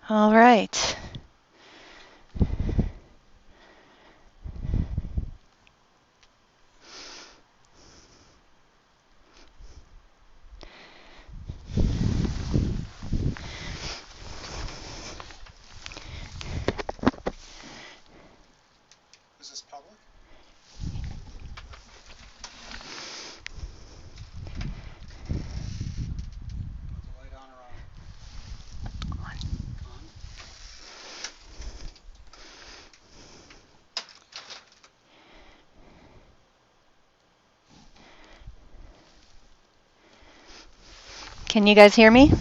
All right. Is this public? Put the light on or off? On. Can you guys hear me?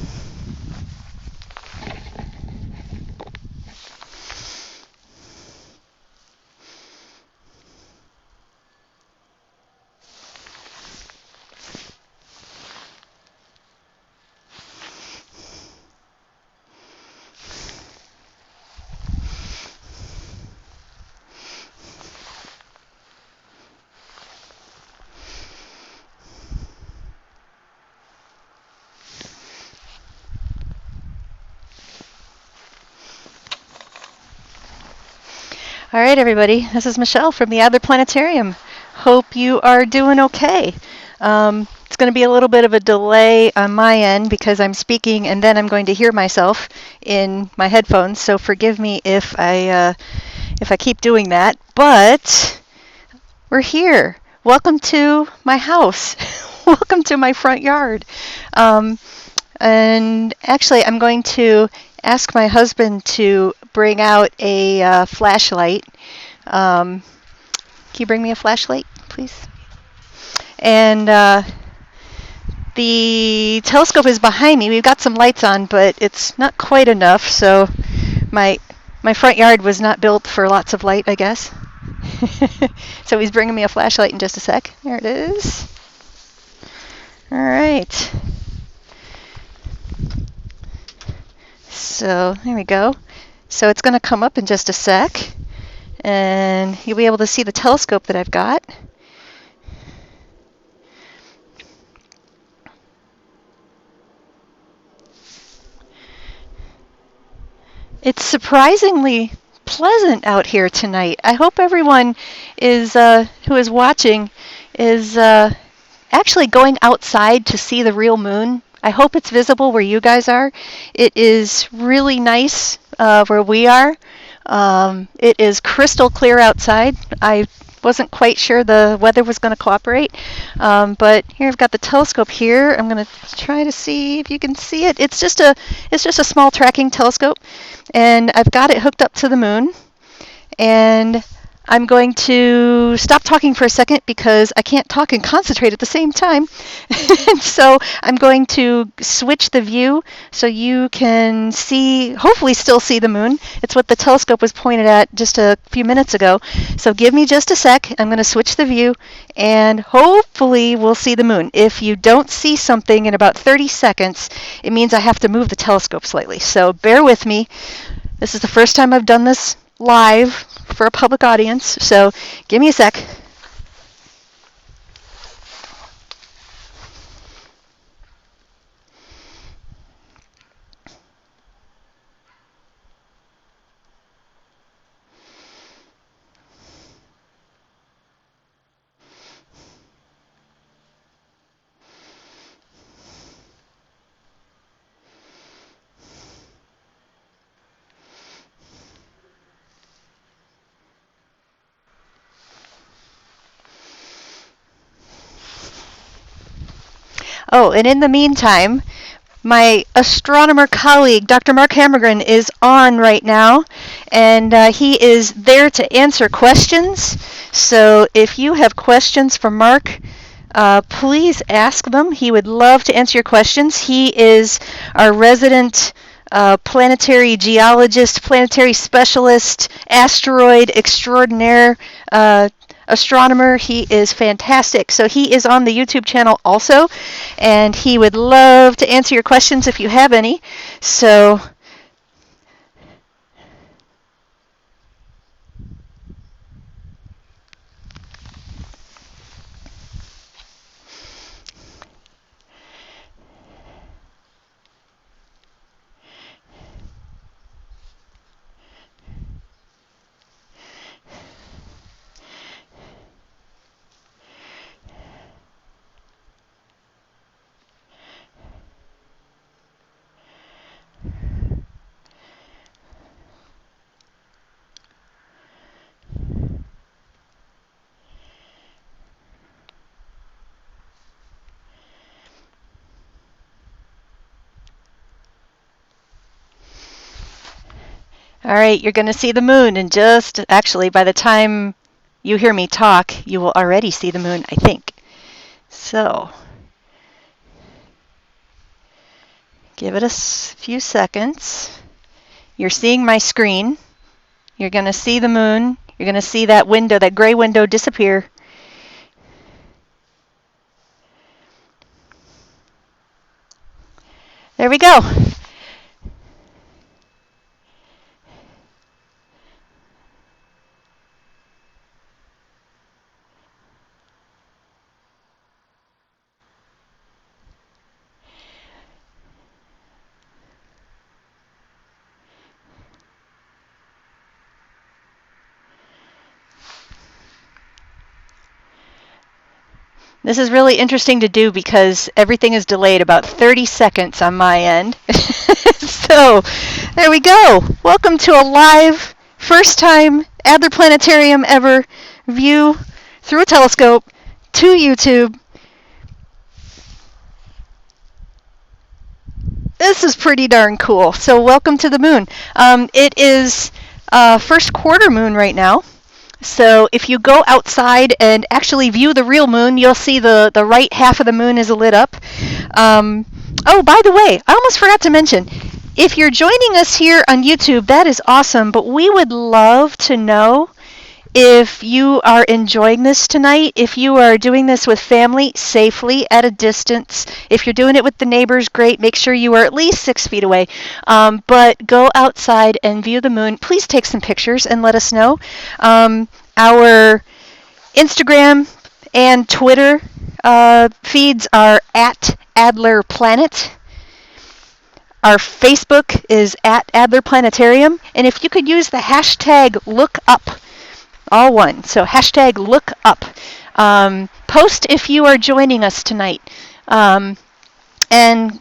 All right, everybody. This is Michelle from the Adler Planetarium. Hope you are doing okay. It's going to be a little bit of a delay on my end because I'm speaking and then I'm going to hear myself in my headphones. So forgive me if I keep doing that. But we're here. Welcome to my house. Welcome to my front yard. And actually, I'm going to ask my husband to bring out a flashlight. Can you bring me a flashlight, please? And the telescope is behind me. We've got some lights on, but it's not quite enough. So my front yard was not built for lots of light, I guess. So he's bringing me a flashlight in just a sec. There it is. All right. So there we go. So it's going to come up in just a sec, and you'll be able to see the telescope that I've got. It's surprisingly pleasant out here tonight. I hope everyone is who is watching is actually going outside to see the real moon. I hope it's visible where you guys are. It is really nice where we are. It is crystal clear outside. I wasn't quite sure the weather was going to cooperate, but here I've got the telescope here. I'm going to try to see if you can see it. It's just a small tracking telescope, and I've got it hooked up to the moon. And I'm going to stop talking for a second because I can't talk and concentrate at the same time. And so I'm going to switch the view so you can see, hopefully still see the moon. It's what the telescope was pointed at just a few minutes ago. So give me just a sec. I'm going to switch the view and hopefully we'll see the moon. If you don't see something in about 30 seconds, it means I have to move the telescope slightly. So bear with me. This is the first time I've done this live for a public audience, so give me a sec. Oh, and in the meantime, my astronomer colleague, Dr. Mark Hammergren, is on right now, and he is there to answer questions. So if you have questions for Mark, please ask them. He would love to answer your questions. He is our resident planetary geologist, planetary specialist, asteroid extraordinaire, astronomer. He is fantastic. So he is on the YouTube channel also, and he would love to answer your questions if you have any. So All right, you're going to see the moon in actually, by the time you hear me talk, you will already see the moon, I think. So, give it a few seconds. You're seeing my screen. You're going to see the moon. You're going to see that window, that gray window disappear. There we go. This is really interesting to do because everything is delayed about 30 seconds on my end. So, there we go. Welcome to a live, first time Adler Planetarium ever view through a telescope to YouTube. This is pretty darn cool. So, welcome to the moon. It is first quarter moon right now. So if you go outside and actually view the real moon, you'll see the right half of the moon is lit up. Oh, by the way, I almost forgot to mention, if you're joining us here on YouTube, that is awesome, but we would love to know if you are enjoying this tonight, if you are doing this with family safely at a distance. If you're doing it with the neighbors, great. Make sure you are at least 6 feet away. But go outside and view the moon. Please take some pictures and let us know. Our Instagram and Twitter feeds are at Adler Planet. Our Facebook is at Adler Planetarium. And if you could use the hashtag #lookup, all one. So hashtag #lookup. Post if you are joining us tonight. And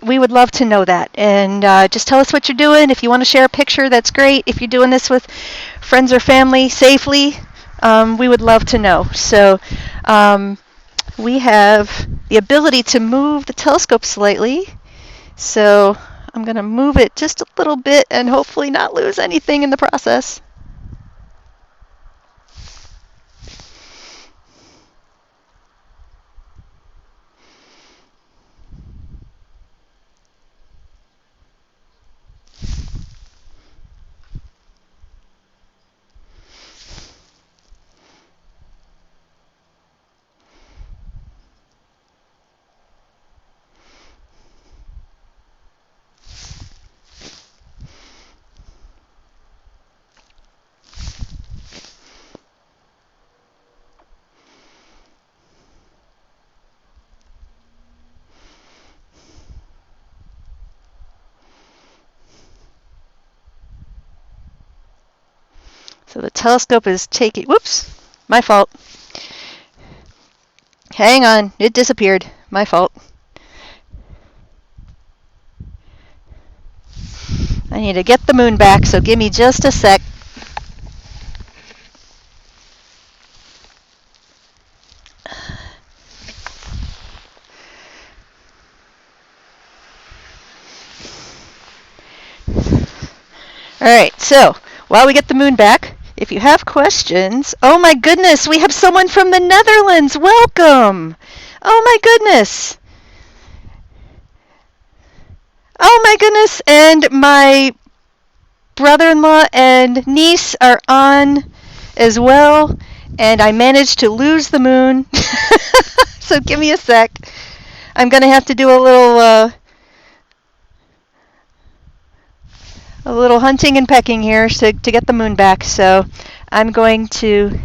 we would love to know that. And just tell us what you're doing. If you want to share a picture, that's great. If you're doing this with friends or family safely, we would love to know. So we have the ability to move the telescope slightly. So I'm going to move it just a little bit and hopefully not lose anything in the process. So the telescope is taking, whoops, my fault. Hang on, it disappeared. My fault. I need to get the moon back, so give me just a sec. Alright, so while we get the moon back, if you have questions, oh my goodness, we have someone from the Netherlands. Welcome. Oh my goodness. Oh my goodness, and my brother-in-law and niece are on as well, and I managed to lose the moon. So give me a sec. I'm going to have to do a little hunting and pecking here to get the moon back. So I'm going to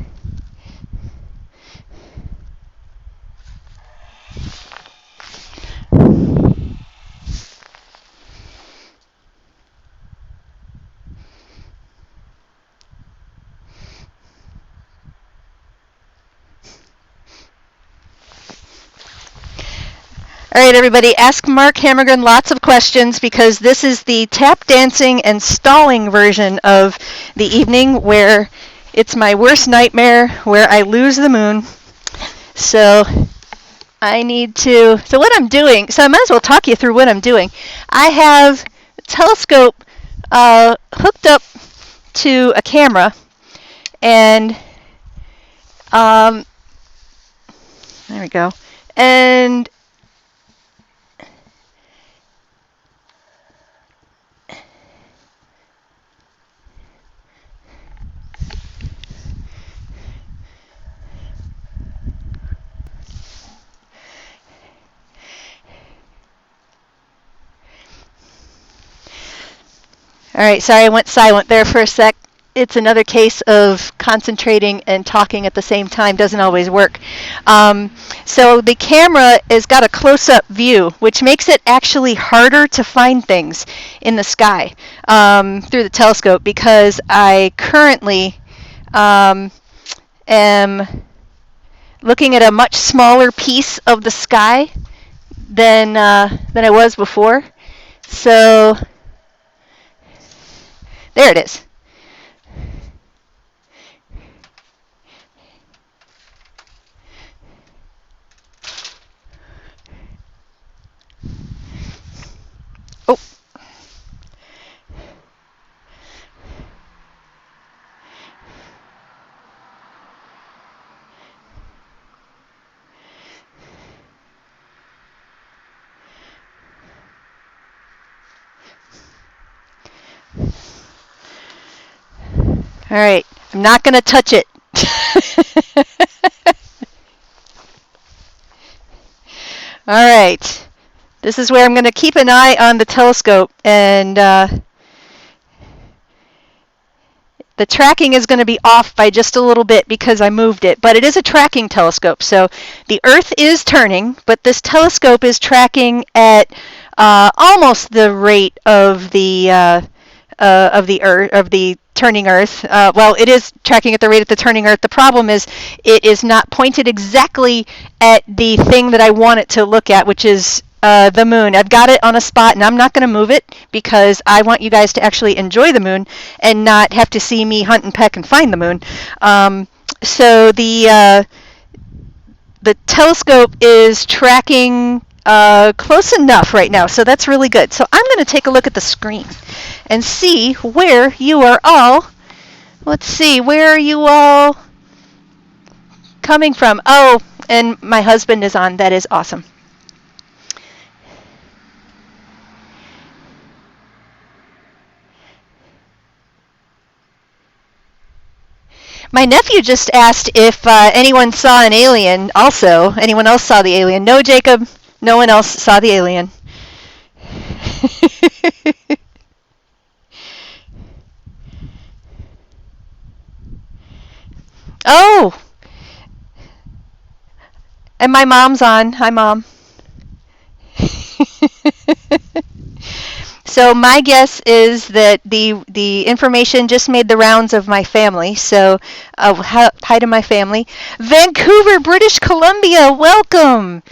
All right, everybody, ask Mark Hammergren lots of questions because this is the tap dancing and stalling version of the evening where it's my worst nightmare where I lose the moon. So I need to, so what I'm doing, so I might as well talk you through what I'm doing. I have a telescope hooked up to a camera, and there we go. And all right, sorry I went silent there for a sec. It's another case of concentrating and talking at the same time doesn't always work. So the camera has got a close-up view, which makes it actually harder to find things in the sky through the telescope, because I currently am looking at a much smaller piece of the sky than I was before. So there it is. Oh. All right, I'm not going to touch it. All right, this is where I'm going to keep an eye on the telescope, and the tracking is going to be off by just a little bit because I moved it, but it is a tracking telescope. So the Earth is turning, but this telescope is tracking at almost the rate of the Earth, of the turning Earth. Well, it is tracking at the rate of the turning Earth. The problem is it is not pointed exactly at the thing that I want it to look at, which is the moon. I've got it on a spot, and I'm not going to move it because I want you guys to actually enjoy the moon and not have to see me hunt and peck and find the moon. So the telescope is tracking close enough right now, so that's really good. So I'm going to take a look at the screen and see where you are all. Let's see, where are you all coming from? Oh, and my husband is on. That is awesome. My nephew just asked if anyone saw an alien also. Anyone else saw the alien? No, Jacob. No one else saw the alien. Oh! And my mom's on. Hi, Mom. So my guess is that the information just made the rounds of my family. So hi to my family. Vancouver, British Columbia, welcome.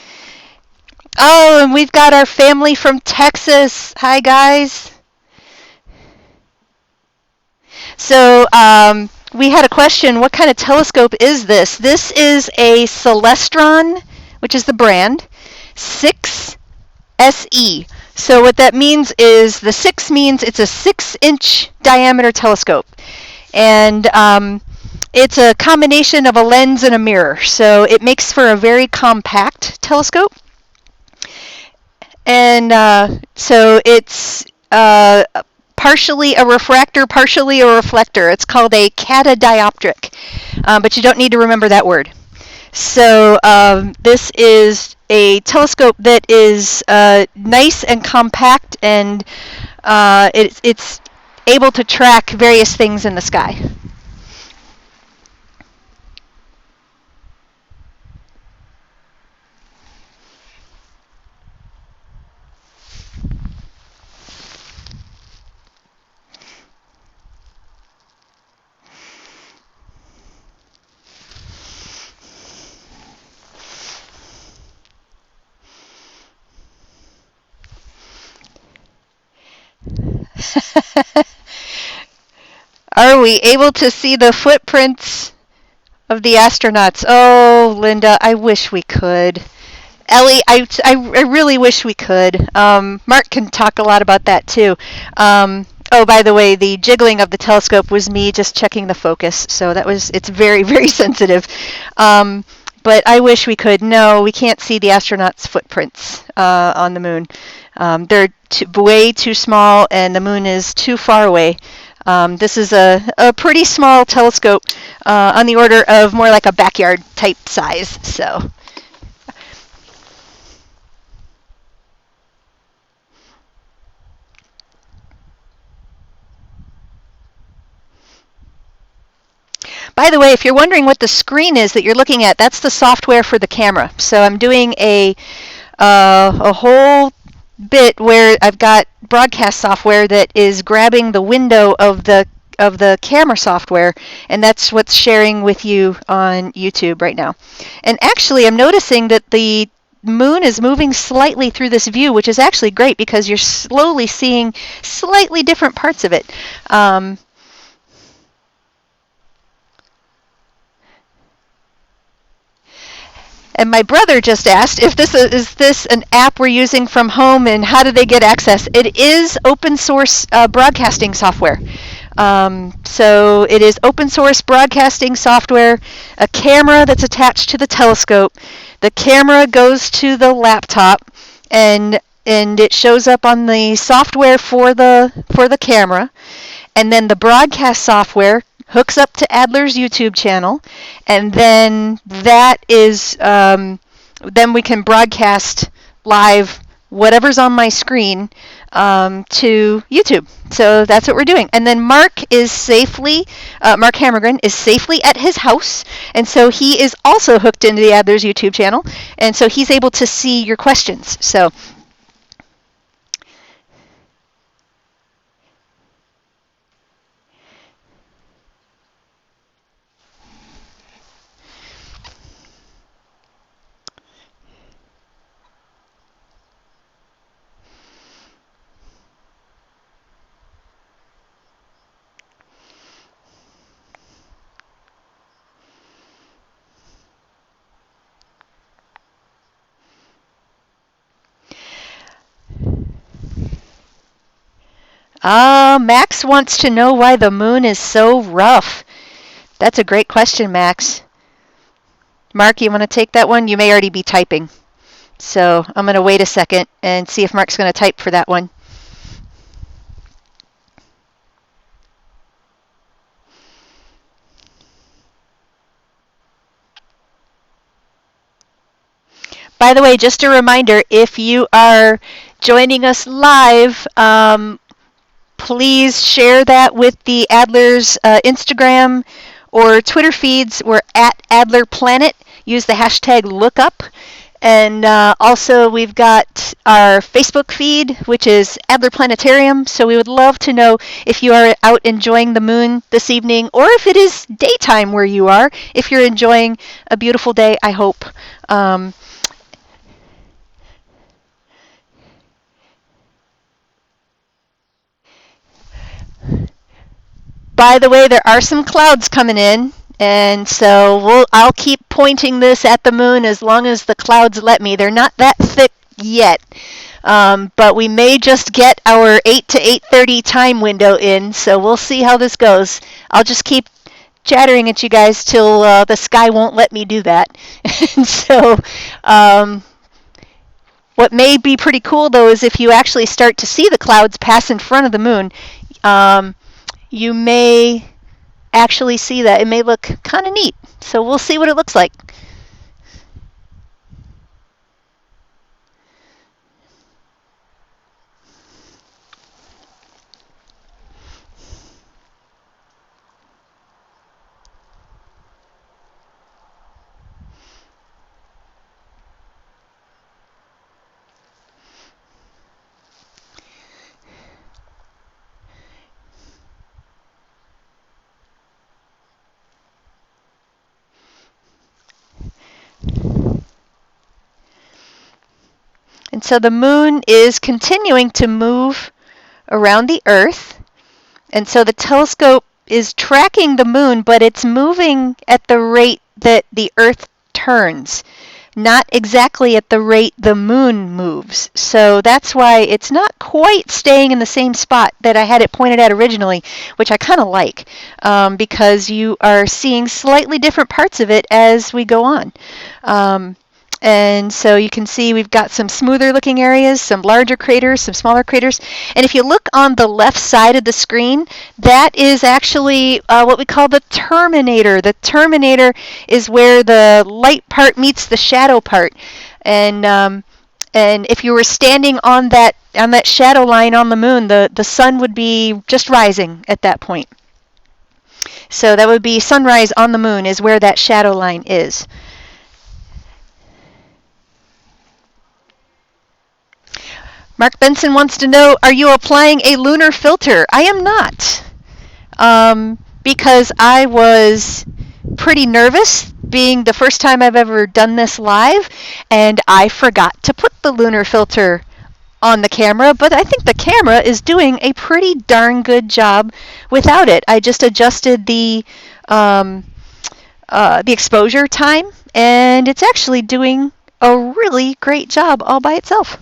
Oh, and we've got our family from Texas. Hi, guys. So we had a question, what kind of telescope is this? This is a Celestron, which is the brand, 6SE. So what that means is the 6 means it's a 6-inch diameter telescope. And it's a combination of a lens and a mirror. So it makes for a very compact telescope. And so it's partially a refractor, partially a reflector. It's called a catadioptric, but you don't need to remember that word. So this is a telescope that is nice and compact, and it's able to track various things in the sky. Are we able to see the footprints of the astronauts? Oh, Linda, I wish we could. Ellie, I really wish we could. Mark can talk a lot about that too. Oh, by the way, the jiggling of the telescope was me just checking the focus, so it's very, very sensitive. But I wish we could. No, we can't see the astronauts' footprints on the moon. They're way too small, and the moon is too far away. This is a pretty small telescope, on the order of more like a backyard type size. So. By the way, if you're wondering what the screen is that you're looking at, that's the software for the camera. So I'm doing a whole bit where I've got broadcast software that is grabbing the window of the camera software, and that's what's sharing with you on YouTube right now. And actually, I'm noticing that the moon is moving slightly through this view, which is actually great because you're slowly seeing slightly different parts of it. And my brother just asked if this is this an app we're using from home, and how do they get access? It is open source broadcasting software. So it is open source broadcasting software, a camera that's attached to the telescope. The camera goes to the laptop, and it shows up on the software for the camera, and then the broadcast software hooks up to Adler's YouTube channel, and then that is then we can broadcast live whatever's on my screen to YouTube. So that's what we're doing. And then Mark Hammergren is safely at his house, and so he is also hooked into the Adler's YouTube channel, and so he's able to see your questions. So. Max wants to know why the moon is so rough. That's a great question, Max. Mark, you want to take that one? You may already be typing. So I'm going to wait a second and see if Mark's going to type for that one. By the way, just a reminder, if you are joining us live, please share that with the Adler's Instagram or Twitter feeds. We're at Adler Planet. Use the hashtag lookup. And also we've got our Facebook feed, which is Adler Planetarium. So we would love to know if you are out enjoying the moon this evening, or if it is daytime where you are, if you're enjoying a beautiful day, I hope. By the way, there are some clouds coming in, and so I'll keep pointing this at the moon as long as the clouds let me. They're not that thick yet, but we may just get our 8 to 8:30 time window in, so we'll see how this goes. I'll just keep chattering at you guys till the sky won't let me do that. And so what may be pretty cool, though, is if you actually start to see the clouds pass in front of the moon, you may actually see that. It may look kind of neat. So we'll see what it looks like. And so the moon is continuing to move around the Earth. And so the telescope is tracking the moon, but it's moving at the rate that the Earth turns. not exactly at the rate the moon moves. So that's why it's not quite staying in the same spot that I had it pointed at originally, which I kind of like, because you are seeing slightly different parts of it as we go on. And so you can see we've got some smoother looking areas, some larger craters, some smaller craters. And if you look on the left side of the screen, that is actually what we call the terminator. The terminator is where the light part meets the shadow part. And if you were standing on that shadow line on the moon, the sun would be just rising at that point. So that would be sunrise on the moon is where that shadow line is. Mark Benson wants to know, are you applying a lunar filter? I am not, because I was pretty nervous, being the first time I've ever done this live, and I forgot to put the lunar filter on the camera, but I think the camera is doing a pretty darn good job without it. I just adjusted the exposure time, and it's actually doing a really great job all by itself.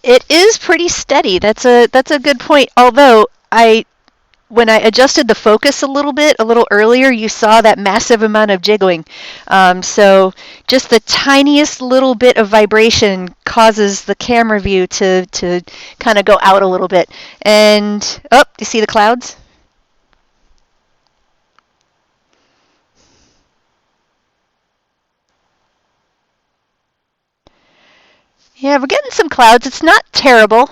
It is pretty steady. That's a good point. Although when I adjusted the focus a little earlier, you saw that massive amount of jiggling. So just the tiniest little bit of vibration causes the camera view to kind of go out a little bit. And you see the clouds? Yeah, we're getting some clouds. It's not terrible.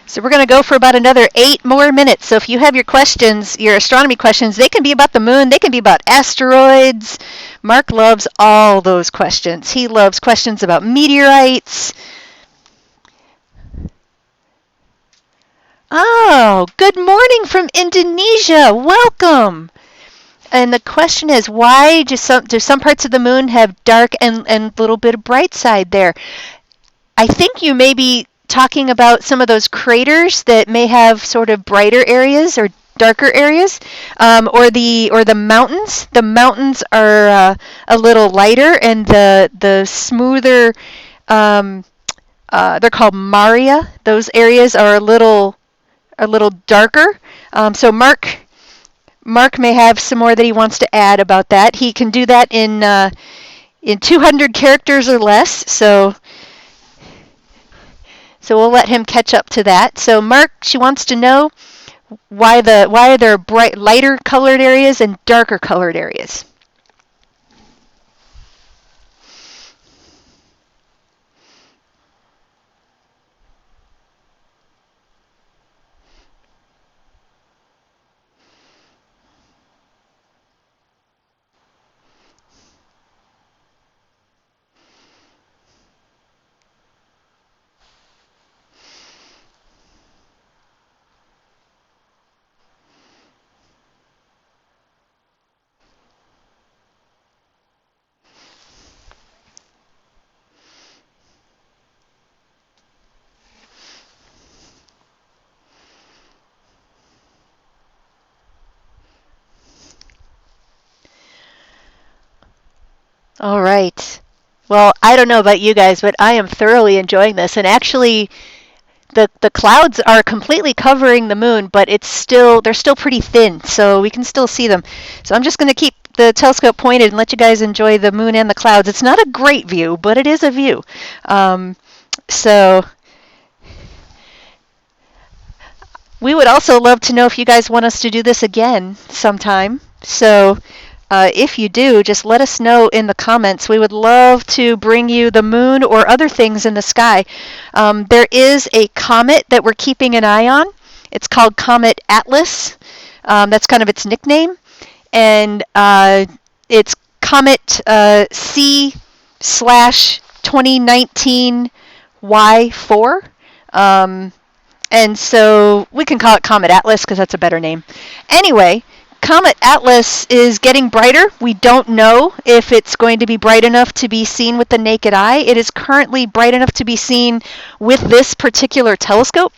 So we're going to go for about another 8 more minutes. So if you have your questions, your astronomy questions, they can be about the moon, they can be about asteroids. Mark loves all those questions. He loves questions about meteorites. Oh, good morning from Indonesia. Welcome. And the question is, why do some parts of the moon have dark and a little bit of bright side there? I think you may be talking about some of those craters that may have sort of brighter areas or darker areas, or the mountains. The mountains are a little lighter, and the smoother, they're called Maria. Those areas are a little darker. So Mark may have some more that he wants to add about that. He can do that in 200 characters or less. So we'll let him catch up to that. So Mark, she wants to know why are there lighter colored areas and darker colored areas? All right. Well, I don't know about you guys, but I am thoroughly enjoying this. And actually, the clouds are completely covering the moon, but they're still pretty thin, so we can still see them. So I'm just going to keep the telescope pointed and let you guys enjoy the moon and the clouds. It's not a great view, but it is a view. So We would also love to know if you guys want us to do this again sometime. So if you do, just let us know in the comments. We would love to bring you the moon or other things in the sky. There is a comet that we're keeping an eye on. It's called Comet Atlas. That's kind of its nickname. And it's Comet C slash 2019 Y4. And so we can call it Comet Atlas because that's a better name. Anyway, Comet Atlas is getting brighter. We don't know if it's going to be bright enough to be seen with the naked eye. It is currently bright enough to be seen with this particular telescope.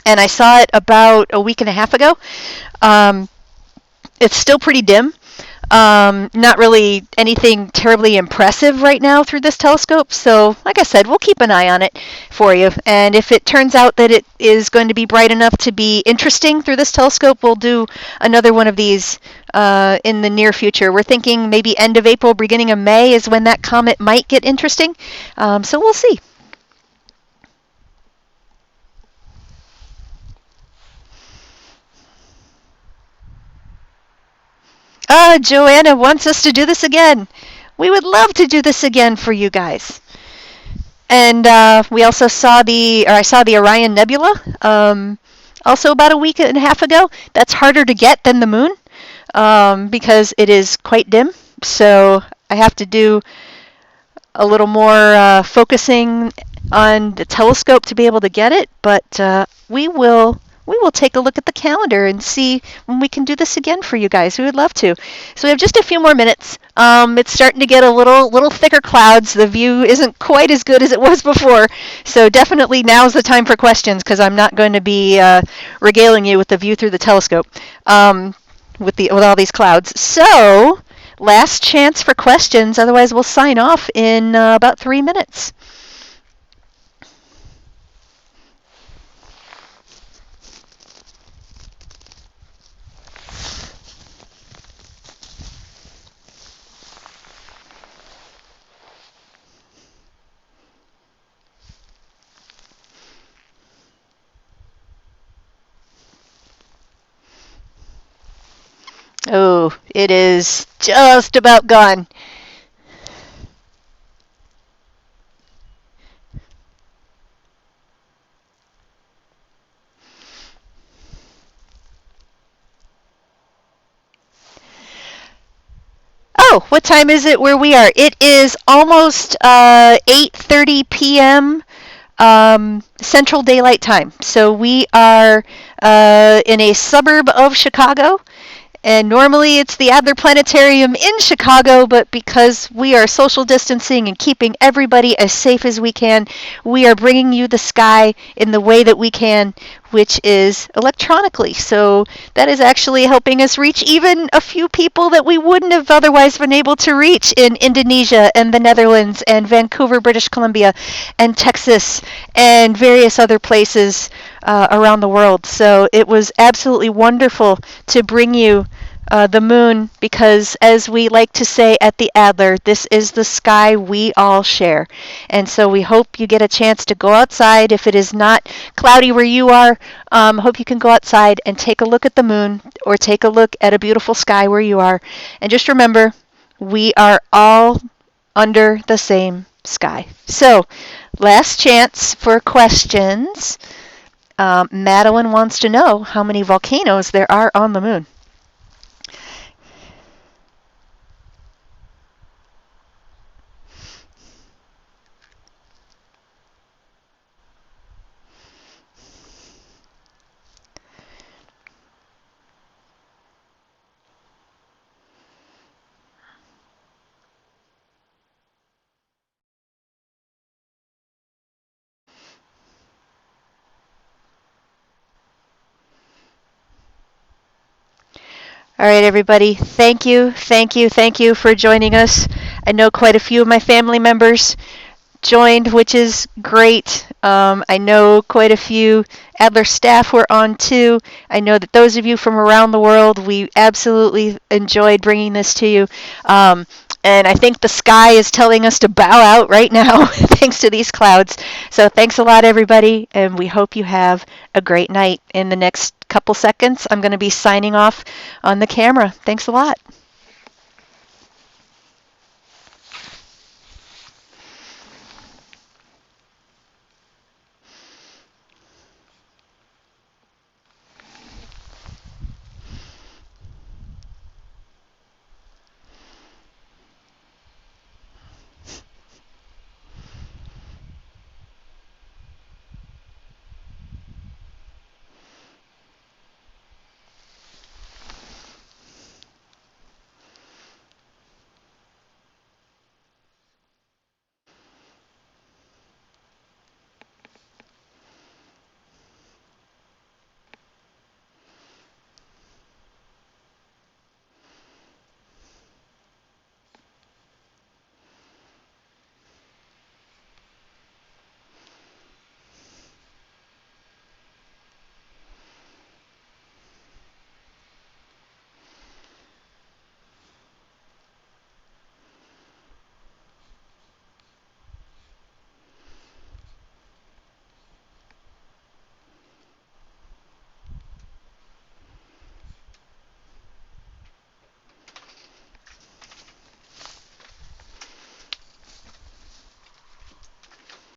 And I saw it about a week and a half ago. It's still pretty dim. Not really anything terribly impressive right now through this telescope. So, like I said, we'll keep an eye on it for you. And if it turns out that it is going to be bright enough to be interesting through this telescope, we'll do another one of these in the near future. We're thinking maybe end of April, beginning of May is when that comet might get interesting. So we'll see. Joanna wants us to do this again. We would love to do this again for you guys. And we also saw I saw the Orion Nebula also about a week and a half ago. That's harder to get than the moon because it is quite dim. So I have to do a little more focusing on the telescope to be able to get it. But we will take a look at the calendar and see when we can do this again for you guys. We would love to. So we have just a few more minutes. It's starting to get a little thicker clouds. The view isn't quite as good as it was before. So definitely now's the time for questions because I'm not going to be regaling you with the view through the telescope with all these clouds. So last chance for questions. Otherwise, we'll sign off in about 3 minutes. Oh, it is just about gone. Oh, what time is it where we are? It is almost 8:30 p.m. Central Daylight Time. So we are in a suburb of Chicago. And normally it's the Adler Planetarium in Chicago, but because we are social distancing and keeping everybody as safe as we can, we are bringing you the sky in the way that we can, which is electronically. So that is actually helping us reach even a few people that we wouldn't have otherwise been able to reach in Indonesia and the Netherlands and Vancouver, British Columbia, and Texas and various other places around the world. So it was absolutely wonderful to bring you the moon because, as we like to say at the Adler, this is the sky we all share. And so we hope you get a chance to go outside. If it is not cloudy where you are, hope you can go outside and take a look at the moon or take a look at a beautiful sky where you are. And just remember, we are all under the same sky. So, last chance for questions. Madeline wants to know how many volcanoes there are on the moon. All right, everybody. Thank you for joining us. I know quite a few of my family members joined, which is great. I know quite a few Adler staff were on too. I know that those of you from around the world, we absolutely enjoyed bringing this to you. And I think the sky is telling us to bow out right now thanks to these clouds. So thanks a lot, everybody, and we hope you have a great night. In the next couple seconds, I'm going to be signing off on the camera. Thanks a lot.